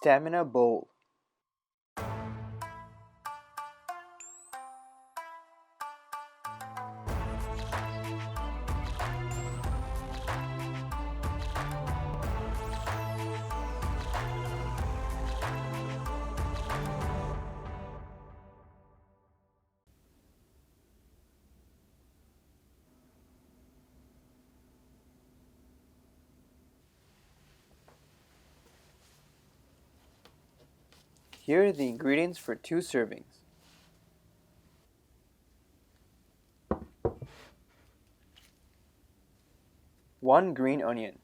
Stamina bowl. Here are the ingredients for 2 servings. One green onion.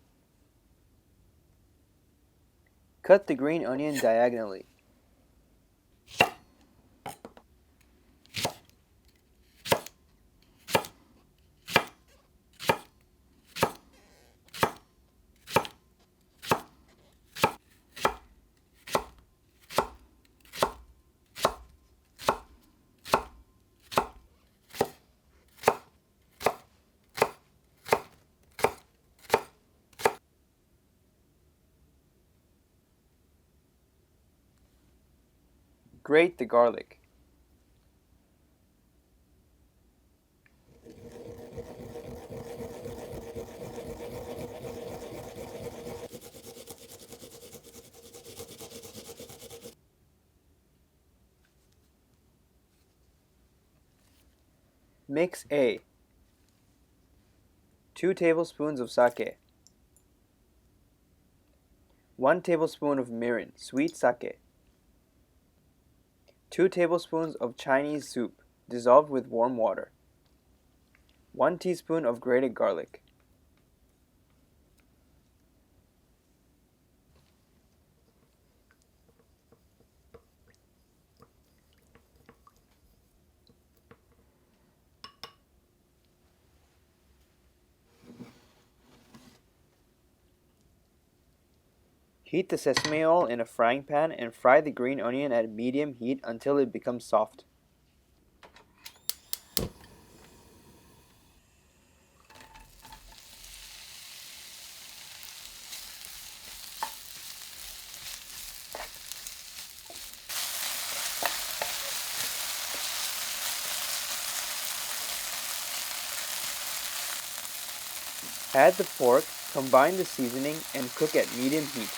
Cut the green onion diagonally. Grate the garlic. Mix A. 2 tablespoons of sake. 1 tablespoon of mirin, sweet sake. 2 tablespoons of Chinese soup, dissolved with warm water. 1 teaspoon of grated garlic. Heat the sesame oil in a frying pan and fry the green onion at medium heat until it becomes soft. Add the pork, combine the seasoning, and cook at medium heat.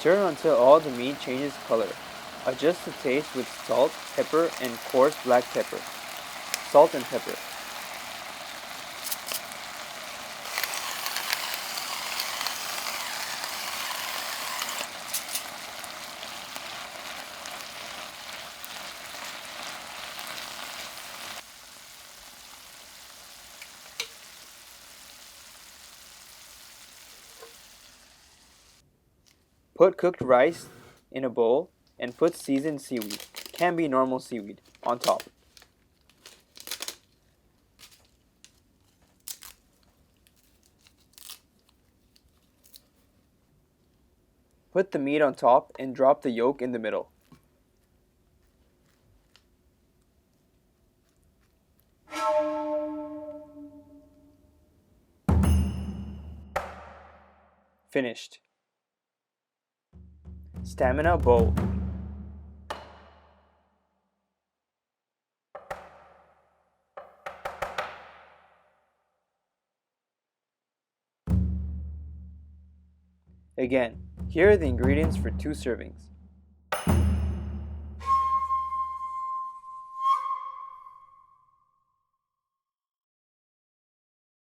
Stir until all the meat changes color. Adjust the taste with salt, pepper, and coarse black pepper. Salt and pepper. Put cooked rice in a bowl and put seasoned seaweed, can be normal seaweed, on top. Put the meat on top and drop the yolk in the middle. Finished. Stamina bowl. Again, here are the ingredients for 2 servings.